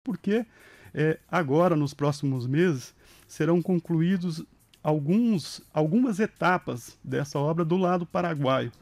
porque agora, nos próximos meses, serão concluídos algumas etapas dessa obra do lado paraguaio.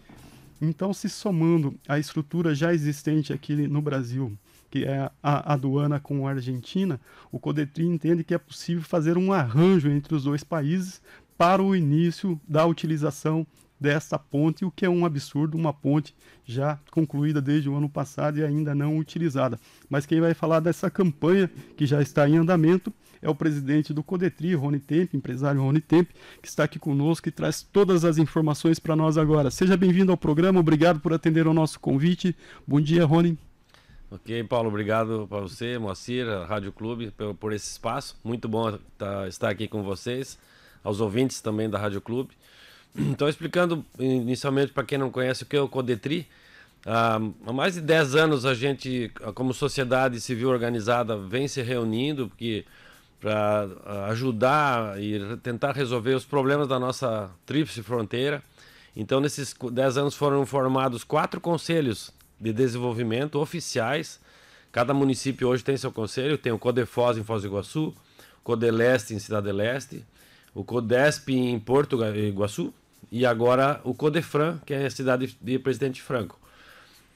Então, se somando a estrutura já existente aqui no Brasil, que é a aduana com a Argentina, o CODETRI entende que é possível fazer um arranjo entre os dois países para o início da utilização dessa ponte, o que é um absurdo, uma ponte já concluída desde o ano passado e ainda não utilizada. Mas quem vai falar dessa campanha que já está em andamento é o presidente do CODETRI, Rony Temp, empresário Rony Temp, que está aqui conosco e traz todas as informações para nós agora. Seja bem-vindo ao programa, obrigado por atender ao nosso convite. Bom dia, Rony. Ok, Paulo, obrigado para você, Moacir, a Rádio Clube, por esse espaço. Muito bom estar aqui com vocês, aos ouvintes também da Rádio Clube. Então, explicando inicialmente para quem não conhece o que é o CODETRI, há mais de 10 anos a gente, como sociedade civil organizada, vem se reunindo para ajudar e tentar resolver os problemas da nossa tríplice fronteira. Então, nesses 10 anos foram formados 4 conselhos de desenvolvimento oficiais. Cada município hoje tem seu conselho, tem o CODEFOS em Foz do Iguaçu, o CODELESTE em Cidade do Leste, o CODESP em Porto Iguaçu e agora o CODEFRAN, que é a cidade de Presidente Franco.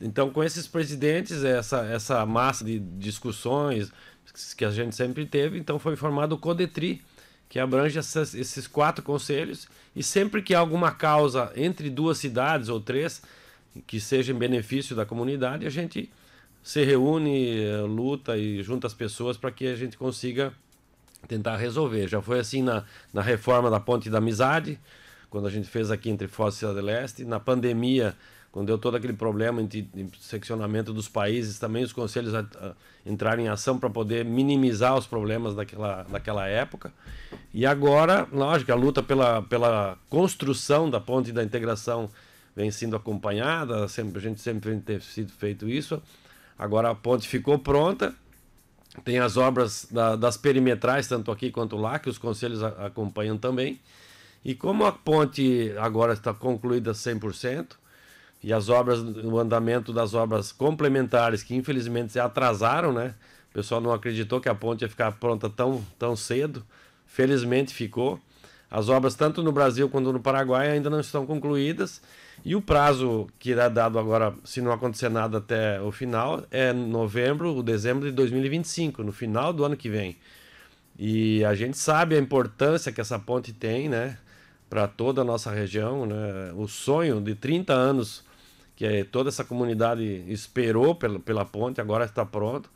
Então, com esses presidentes, essa massa de discussões que a gente sempre teve, então foi formado o CODETRI, que abrange esses 4 conselhos, e sempre que há alguma causa entre 2 cidades ou 3 que seja em benefício da comunidade, a gente se reúne, luta e junta as pessoas para que a gente consiga tentar resolver. Já foi assim na reforma da Ponte da Amizade, quando a gente fez aqui entre Foz e Cidade do Leste, na pandemia, quando deu todo aquele problema de seccionamento dos países, também os conselhos entraram em ação para poder minimizar os problemas daquela época. E agora, lógico, a luta pela construção da Ponte da Integração vem sendo acompanhada, a gente sempre tem sido feito isso. Agora a ponte ficou pronta, tem as obras das perimetrais, tanto aqui quanto lá, que os conselhos acompanham também. E como a ponte agora está concluída 100%, e as obras, o andamento das obras complementares, que infelizmente se atrasaram, né? O pessoal não acreditou que a ponte ia ficar pronta tão cedo, felizmente ficou. As obras, tanto no Brasil quanto no Paraguai, ainda não estão concluídas. E o prazo que irá dado agora, se não acontecer nada até o final, é novembro ou dezembro de 2025, no final do ano que vem. E a gente sabe a importância que essa ponte tem, né, para toda a nossa região, né? O sonho de 30 anos que toda essa comunidade esperou pela ponte, agora está pronto.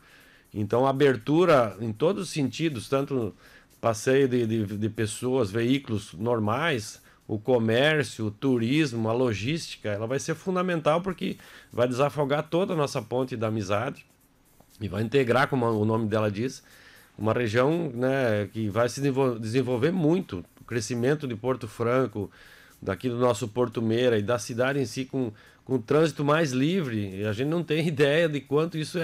Então, a abertura em todos os sentidos, tanto passeio de pessoas, veículos normais, o comércio, o turismo, a logística, ela vai ser fundamental porque vai desafogar toda a nossa ponte da amizade e vai integrar, como o nome dela diz, uma região, né, que vai se desenvolver muito. O crescimento de Porto Franco, daqui do nosso Porto Meira e da cidade em si com o trânsito mais livre, e a gente não tem ideia de quanto isso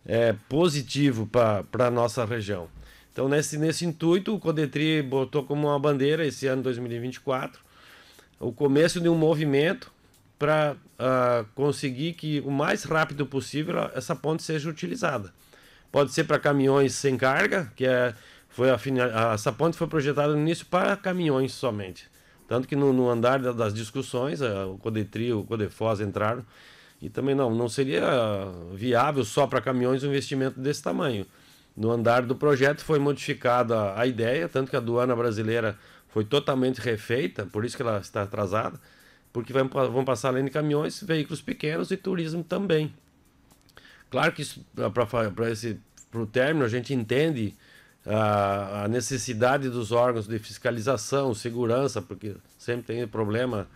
é positivo para a nossa região. Então, nesse intuito, o CODETRI botou como uma bandeira esse ano 2024 o começo de um movimento para conseguir que o mais rápido possível essa ponte seja utilizada. Pode ser para caminhões sem carga, essa ponte foi projetada no início para caminhões somente. Tanto que no andar das discussões, o CODETRI, o CODEFOS entraram, e também não seria viável só para caminhões um investimento desse tamanho. No andar do projeto foi modificada a ideia, tanto que a aduana brasileira foi totalmente refeita, por isso que ela está atrasada, porque vão passar além de caminhões, veículos pequenos e turismo também. Claro que para o término a gente entende a necessidade dos órgãos de fiscalização, segurança, porque sempre tem problema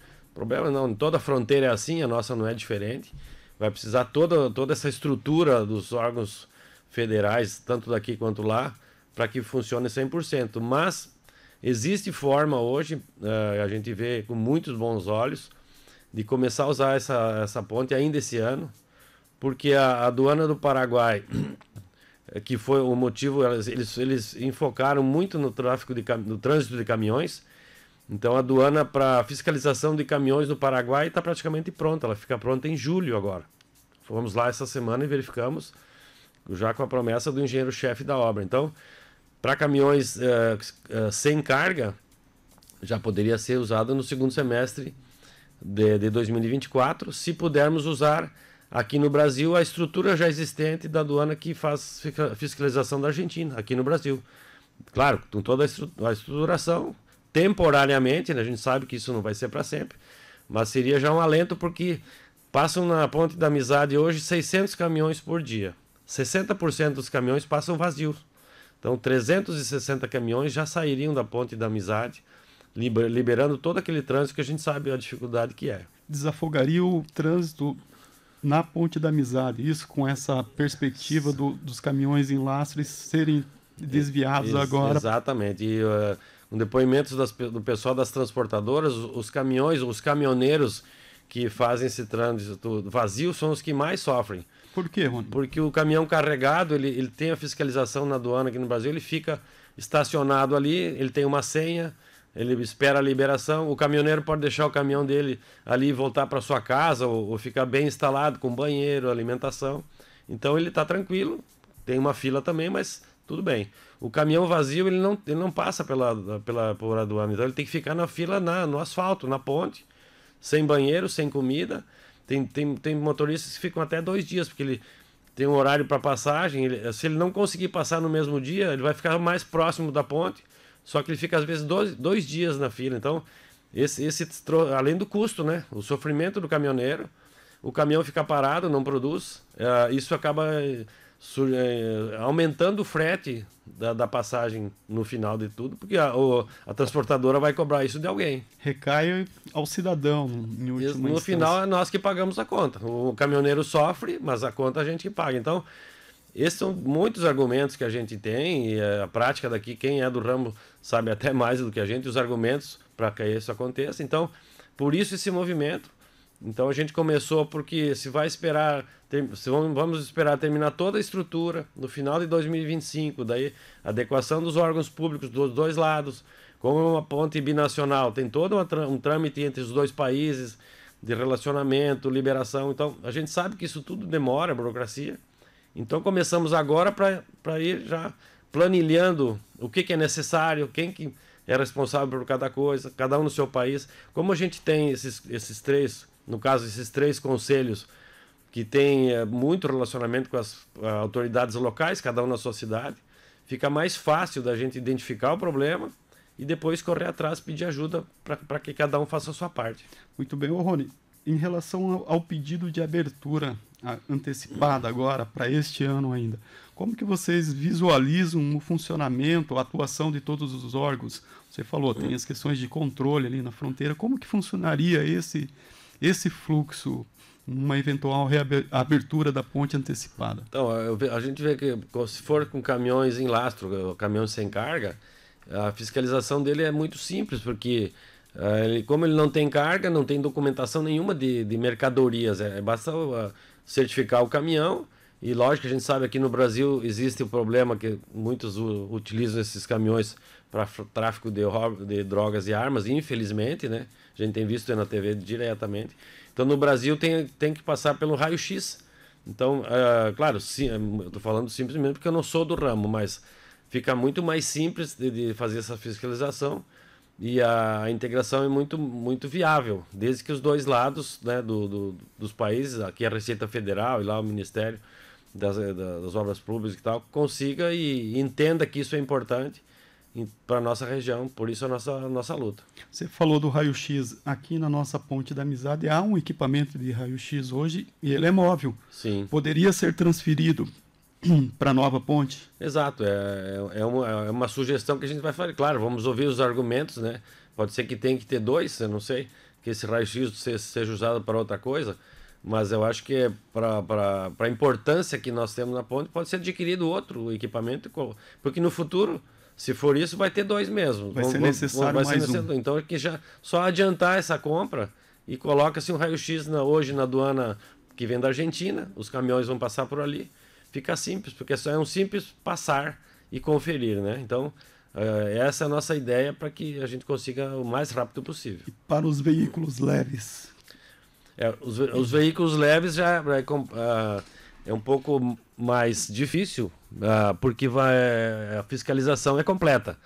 não, em toda a fronteira é assim, a nossa não é diferente. Vai precisar toda essa estrutura dos órgãos federais, tanto daqui quanto lá, para que funcione 100%. Mas existe forma hoje, a gente vê com muitos bons olhos, de começar a usar essa ponte ainda esse ano, porque a aduana do Paraguai, que foi o motivo, eles enfocaram muito no trânsito de caminhões. Então a aduana para fiscalização de caminhões no Paraguai está praticamente pronta, ela fica pronta em julho agora. Fomos lá essa semana e verificamos já com a promessa do engenheiro-chefe da obra. Então, para caminhões sem carga, já poderia ser usado no segundo semestre de 2024, se pudermos usar aqui no Brasil a estrutura já existente da aduana que faz fiscalização da Argentina, aqui no Brasil. Claro, com toda a estruturação, temporariamente, né? A gente sabe que isso não vai ser para sempre, mas seria já um alento porque passam na Ponte da Amizade hoje 600 caminhões por dia. 60% dos caminhões passam vazios. Então, 360 caminhões já sairiam da Ponte da Amizade, liberando todo aquele trânsito que a gente sabe a dificuldade que é. Desafogaria o trânsito na Ponte da Amizade, isso com essa perspectiva dos caminhões em lastros serem desviados agora. Exatamente. E com depoimentos do pessoal das transportadoras, os caminhoneiros que fazem esse trânsito vazio são os que mais sofrem. Por quê, Rony? Porque o caminhão carregado, ele tem a fiscalização na aduana aqui no Brasil, ele fica estacionado ali, ele tem uma senha, ele espera a liberação, o caminhoneiro pode deixar o caminhão dele ali e voltar para sua casa ou ficar bem instalado com banheiro, alimentação. Então ele está tranquilo, tem uma fila também, mas tudo bem. O caminhão vazio ele não passa por aduana, então ele tem que ficar na fila no asfalto, na ponte, sem banheiro, sem comida. Tem motoristas que ficam até 2 dias, porque ele tem um horário para passagem. Se ele não conseguir passar no mesmo dia, ele vai ficar mais próximo da ponte, só que ele fica às vezes 2 dias na fila. Então, além do custo, né? O sofrimento do caminhoneiro, o caminhão fica parado, não produz, isso acaba aumentando o frete da passagem no final de tudo, porque a transportadora vai cobrar isso de alguém. Recai ao cidadão, em última instância. No final é nós que pagamos a conta. O caminhoneiro sofre, mas a conta a gente que paga. Então, esses são muitos argumentos que a gente tem, e a prática daqui, quem é do ramo sabe até mais do que a gente, os argumentos para que isso aconteça. Então, por isso esse movimento. Então a gente começou porque vamos esperar terminar toda a estrutura no final de 2025, daí adequação dos órgãos públicos dos 2 lados, como é uma ponte binacional, tem todo um trâmite entre os 2 países de relacionamento, liberação. Então a gente sabe que isso tudo demora, burocracia. Então começamos agora para ir já planilhando o que é necessário, quem que é responsável por cada coisa, cada um no seu país. Como a gente tem esses 3, no caso, esses 3 conselhos que têm muito relacionamento com as autoridades locais, cada um na sua cidade, fica mais fácil da gente identificar o problema e depois correr atrás, pedir ajuda para que cada um faça a sua parte. Muito bem. Ô, Rony, em relação ao pedido de abertura antecipada agora, para este ano ainda, como que vocês visualizam o funcionamento, a atuação de todos os órgãos? Você falou, tem as questões de controle ali na fronteira. Como que funcionaria esse fluxo, uma eventual reabertura da ponte antecipada? Então, a gente vê que se for com caminhões em lastro, caminhões sem carga, a fiscalização dele é muito simples, porque como ele não tem carga, não tem documentação nenhuma de mercadorias, basta certificar o caminhão. E lógico que a gente sabe aqui no Brasil existe o problema que muitos utilizam esses caminhões para tráfico de drogas e armas, infelizmente, né? A gente tem visto na TV diretamente. Então no Brasil tem que passar pelo raio-x. Então, claro, eu estou falando simplesmente porque eu não sou do ramo, mas fica muito mais simples de fazer essa fiscalização e a integração é muito, muito viável, desde que os 2 lados, né, dos países, aqui a Receita Federal e lá o Ministério das Obras Públicas e tal, consiga e entenda que isso é importante para a nossa região, por isso a nossa luta. Você falou do raio-x. Aqui na nossa Ponte da Amizade há um equipamento de raio-x hoje e ele é móvel. Sim. Poderia ser transferido para a nova ponte? Exato, é uma sugestão que a gente vai fazer. Claro, vamos ouvir os argumentos, né? Pode ser que tenha que ter 2, eu não sei, que esse raio-x seja usado para outra coisa, mas eu acho que para a importância que nós temos na ponte, pode ser adquirido outro equipamento, porque no futuro, se for isso, vai ter 2 mesmo. Vai ser necessário mais um. Então, aqui já só adiantar essa compra e coloca-se um raio-x hoje na aduana que vem da Argentina, os caminhões vão passar por ali. Fica simples, porque só é um simples passar e conferir, né? Então, essa é a nossa ideia para que a gente consiga o mais rápido possível. E para os veículos leves? Os veículos leves já é um pouco mais difícil, porque a fiscalização é completa.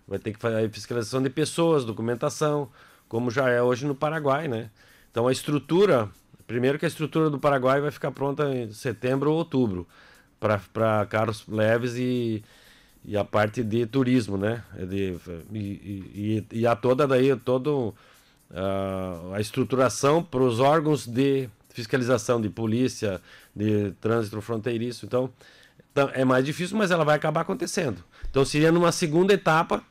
Vai ter que fazer fiscalização de pessoas, documentação, como já é hoje no Paraguai, né? Então a estrutura, primeiro que a estrutura do Paraguai vai ficar pronta em setembro ou outubro, para carros leves e a parte de turismo, né? E a a estruturação para os órgãos de fiscalização de polícia, de trânsito fronteiriço. Então, é mais difícil, mas ela vai acabar acontecendo. Então, seria numa segunda etapa,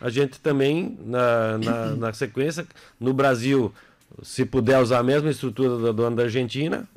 a gente também, na sequência, no Brasil, se puder usar a mesma estrutura da aduana da Argentina,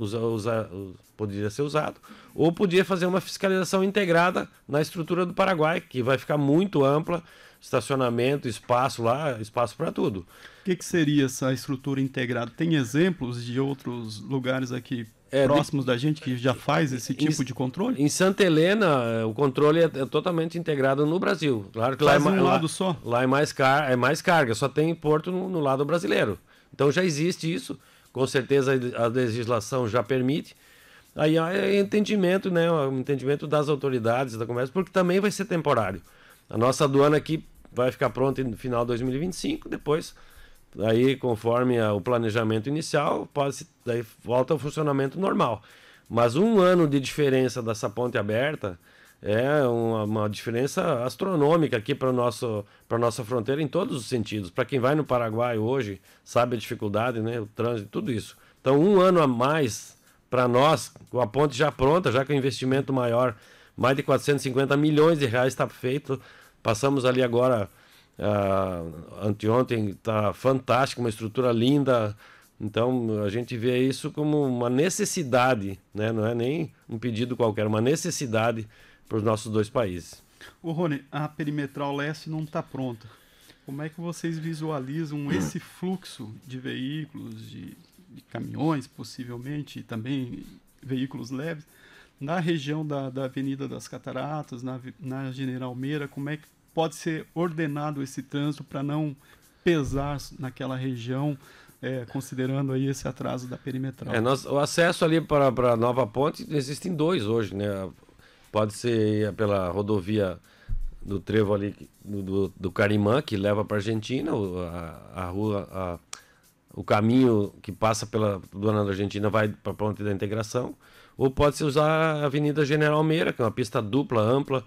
poderia ser usado, ou podia fazer uma fiscalização integrada na estrutura do Paraguai, que vai ficar muito ampla, estacionamento, espaço lá, espaço para tudo. O que seria essa estrutura integrada? Tem exemplos de outros lugares aqui próximos da gente que já faz esse tipo de controle? Em Santa Helena, o controle é totalmente integrado no Brasil. Claro que faz lá é um lado só? Lá é mais carga, só tem porto no lado brasileiro. Então já existe isso, com certeza a legislação já permite. Aí é entendimento, né? O entendimento das autoridades da comércio, porque também vai ser temporário. A nossa aduana aqui vai ficar pronta no final de 2025, depois, aí conforme o planejamento inicial, daí volta ao funcionamento normal. Mas um ano de diferença dessa ponte aberta é uma diferença astronômica aqui para a nossa fronteira em todos os sentidos. Para quem vai no Paraguai hoje, sabe a dificuldade, né? O trânsito, tudo isso. Então, um ano a mais para nós, com a ponte já pronta, já com investimento maior, mais de 450 milhões de reais está feito. Passamos ali agora, anteontem, está fantástico, uma estrutura linda. Então, a gente vê isso como uma necessidade, né? Não é nem um pedido qualquer, uma necessidade para os nossos dois países. Ô Rony, a perimetral leste não está pronta. Como é que vocês visualizam esse fluxo de veículos, de caminhões, possivelmente, e também veículos leves, na região da Avenida das Cataratas, na General Meira? Como é que pode ser ordenado esse trânsito para não pesar naquela região, considerando aí esse atraso da perimetral? O acesso ali para a nova ponte, existem dois hoje, né? Pode ser pela rodovia do trevo ali do Carimã, que leva para a Argentina, o caminho que passa pela aduana da Argentina vai para a ponte da integração, ou pode-se usar a Avenida General Meira, que é uma pista dupla, ampla,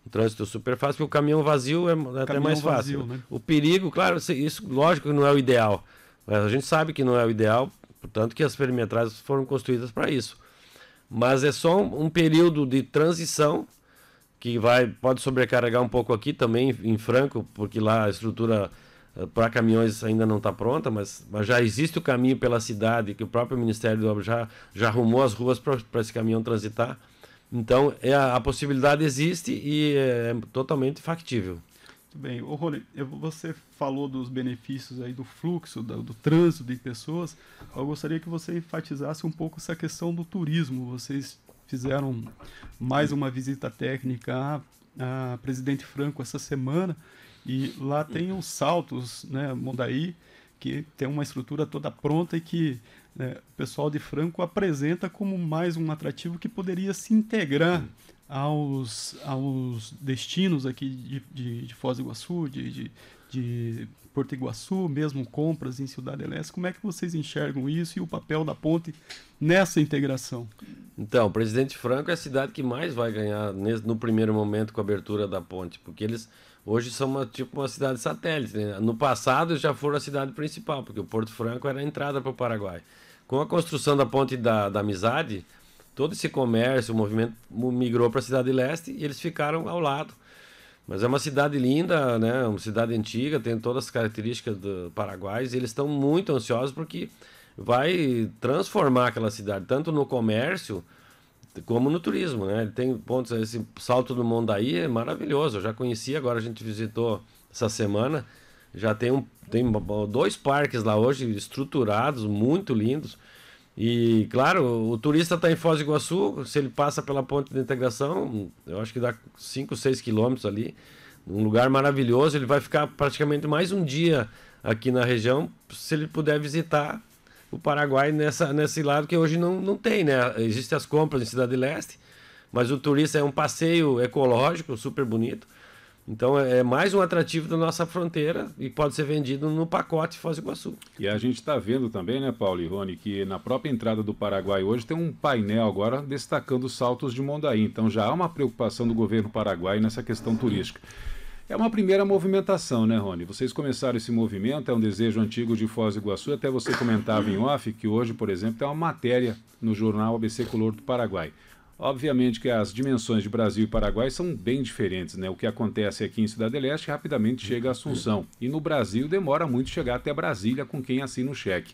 um trânsito super fácil, porque o caminhão vazio é até mais fácil. Vazio, né? O perigo, claro, isso lógico que não é o ideal, mas a gente sabe que não é o ideal, portanto que as perimetrais foram construídas para isso. Mas é só um período de transição que pode sobrecarregar um pouco aqui também em Franco, porque lá a estrutura para caminhões ainda não está pronta, mas já existe o caminho pela cidade, que o próprio Ministério da Obra já arrumou as ruas para esse caminhão transitar. Então a possibilidade existe e é totalmente factível. Muito bem. Ô, Rony, você falou dos benefícios aí do fluxo, do trânsito de pessoas. Eu gostaria que você enfatizasse um pouco essa questão do turismo. Vocês fizeram mais uma visita técnica a Presidente Franco essa semana e lá tem os Saltos, né, Mondaí, que tem uma estrutura toda pronta e que o pessoal de Franco apresenta como mais um atrativo que poderia se integrar aos destinos aqui de Foz do Iguaçu, de Porto Iguaçu, mesmo compras em Ciudad del Este. Como é que vocês enxergam isso e o papel da ponte nessa integração? Então, Presidente Franco é a cidade que mais vai ganhar no primeiro momento com a abertura da ponte, porque eles hoje são uma cidade satélite, né? No passado já foram a cidade principal, porque o Porto Franco era a entrada para o Paraguai. Com a construção da ponte da Amizade, todo esse comércio, o movimento migrou para a Cidade Leste e eles ficaram ao lado. Mas é uma cidade linda, né? Uma cidade antiga, tem todas as características do Paraguai e eles estão muito ansiosos porque vai transformar aquela cidade, tanto no comércio como no turismo, né? Tem pontos, esse Salto do Mondaí é maravilhoso, eu já conheci, agora a gente visitou essa semana, já tem 2 parques lá hoje estruturados, muito lindos. E, claro, o turista está em Foz do Iguaçu, se ele passa pela ponte de integração, eu acho que dá 5, 6 quilômetros ali, um lugar maravilhoso, ele vai ficar praticamente mais um dia aqui na região, se ele puder visitar o Paraguai nesse lado que hoje não tem, né? Existem as compras em Cidade Leste, mas o turista é um passeio ecológico super bonito. Então é mais um atrativo da nossa fronteira e pode ser vendido no pacote Foz do Iguaçu. E a gente está vendo também, né, Paulo e Rony, que na própria entrada do Paraguai hoje tem um painel agora destacando os saltos de Mondaí. Então já há uma preocupação do governo paraguaio nessa questão turística. É uma primeira movimentação, né, Rony? Vocês começaram esse movimento, é um desejo antigo de Foz do Iguaçu, até você comentava em off que hoje, por exemplo, tem uma matéria no jornal ABC Color do Paraguai. Obviamente que as dimensões de Brasil e Paraguai são bem diferentes, né? O que acontece aqui em Cidade Leste rapidamente chega a Assunção. E no Brasil demora muito chegar até Brasília com quem assina o cheque.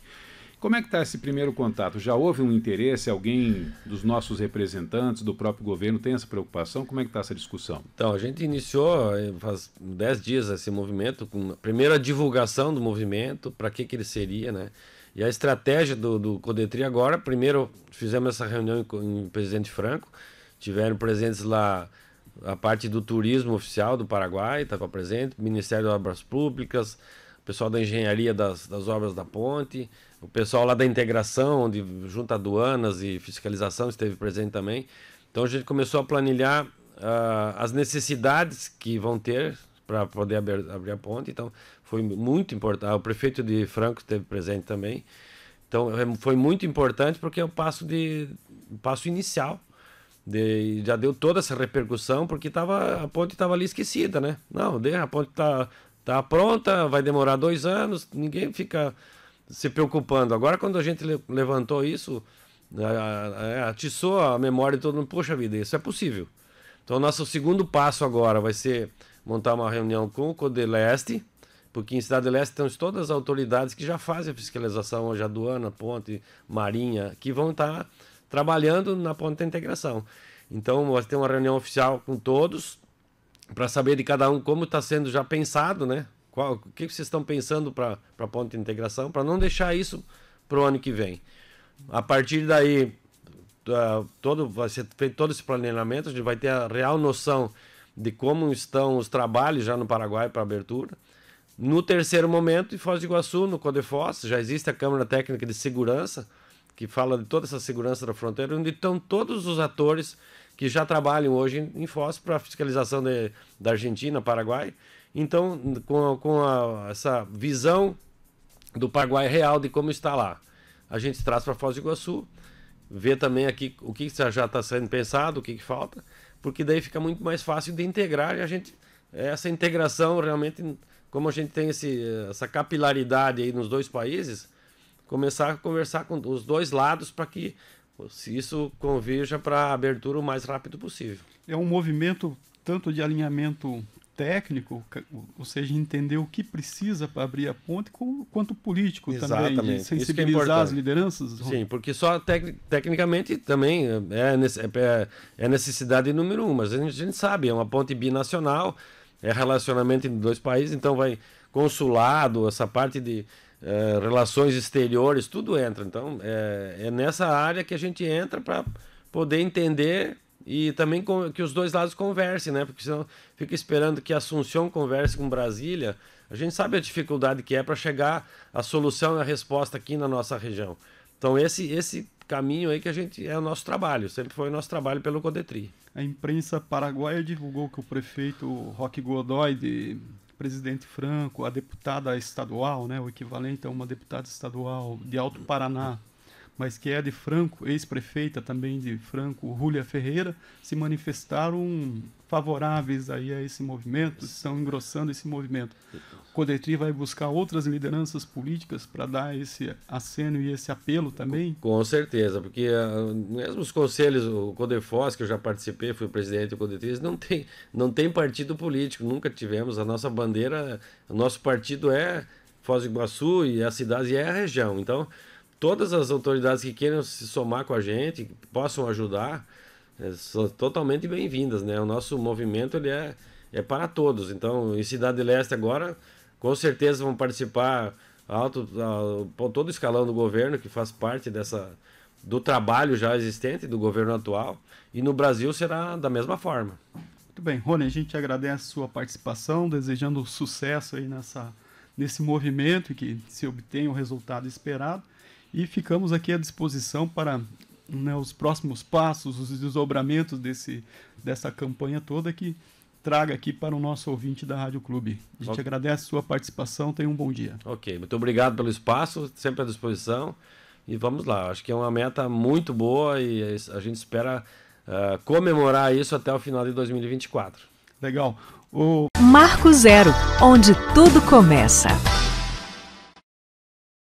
Como é que está esse primeiro contato? Já houve um interesse? Alguém dos nossos representantes, do próprio governo, tem essa preocupação? Como é que está essa discussão? Então, a gente iniciou faz 10 dias esse movimento, com a primeira divulgação do movimento, para que ele seria, né? E a estratégia do Codetri agora, primeiro fizemos essa reunião em Presidente Franco, tiveram presentes lá a parte do turismo oficial do Paraguai, estava presente, o Ministério das Obras Públicas, o pessoal da engenharia das obras da ponte, o pessoal lá da integração, onde junta aduanas e fiscalização esteve presente também. Então a gente começou a planilhar as necessidades que vão ter para poder abrir a ponte. Então foi muito importante. O prefeito de Franco esteve presente também. Então foi muito importante porque é o passo inicial. Já deu toda essa repercussão porque a ponte estava ali esquecida, né? Não, a ponte tá pronta, vai demorar 2 anos, ninguém fica se preocupando. Agora, quando a gente levantou isso, atiçou a memória de todo mundo. Poxa vida, isso é possível. Então, nosso segundo passo agora vai ser montar uma reunião com o Codeleste, porque em Cidade Leste temos todas as autoridades que já fazem a fiscalização, hoje aduana, ponte, marinha, que vão estar trabalhando na ponte da integração. Então, vai ter uma reunião oficial com todos, para saber de cada um como está sendo já pensado, né? O que vocês estão pensando para a ponte de integração, para não deixar isso para o ano que vem. A partir daí, vai ser feito todo esse planejamento, a gente vai ter a real noção de como estão os trabalhos já no Paraguai para abertura. No terceiro momento, em Foz do Iguaçu, no Codefoz, já existe a Câmara Técnica de Segurança, que fala de toda essa segurança da fronteira, onde estão todos os atores que já trabalham hoje em Foz para a fiscalização da Argentina, Paraguai. Então, essa visão do Paraguai real de como está lá, a gente traz para Foz do Iguaçu, vê também aqui o que já está sendo pensado, o que falta, porque daí fica muito mais fácil de integrar e essa integração realmente, como a gente tem essa capilaridade aí nos dois países, começar a conversar com os dois lados para que isso converja para a abertura o mais rápido possível. É um movimento tanto de alinhamento técnico, ou seja, entender o que precisa para abrir a ponte, quanto político. Exatamente. Também, de sensibilizar as lideranças. Sim, porque só tecnicamente também é necessidade número 1, mas a gente sabe, é uma ponte binacional, é relacionamento entre 2 países, então vai consulado, essa parte de relações exteriores, tudo entra. Então, é nessa área que a gente entra para poder entender e também que os dois lados conversem, né? Porque senão fica esperando que Assunção converse com Brasília. A gente sabe a dificuldade que é para chegar à solução e à resposta aqui na nossa região. Então, esse caminho aí que é o nosso trabalho, sempre foi o nosso trabalho pelo Codetri. A imprensa paraguaia divulgou que o prefeito Roque Godoy, de Presidente Franco, a deputada estadual, né, o equivalente a uma deputada estadual de Alto Paraná, mas que é de Franco, ex-prefeita também de Franco, Júlia Ferreira, se manifestaram favoráveis aí a esse movimento, estão engrossando esse movimento. O Codetri vai buscar outras lideranças políticas para dar esse aceno e esse apelo também? Com certeza, porque mesmo os conselhos, o Codefoz, que eu já participei, fui presidente do Codetri, não tem partido político, nunca tivemos. A nossa bandeira, o nosso partido é Foz do Iguaçu e a cidade e é a região. Então, todas as autoridades que queiram se somar com a gente, que possam ajudar, são totalmente bem-vindas, né? O nosso movimento ele é para todos. Então, em Cidade Leste agora, com certeza vão participar todo o escalão do governo, que faz parte do trabalho já existente do governo atual, e no Brasil será da mesma forma. Muito bem, Rony, a gente agradece a sua participação, desejando sucesso aí nesse movimento e que se obtenha o resultado esperado. e ficamos aqui à disposição para, né, os próximos passos, os desdobramentos dessa campanha toda que traga aqui para o nosso ouvinte da Rádio Clube. A gente agradece a sua participação, tenha um bom dia. Ok, muito obrigado pelo espaço, sempre à disposição, e vamos lá, acho que é uma meta muito boa e a gente espera comemorar isso até o final de 2024. Legal. Marco Zero, onde tudo começa.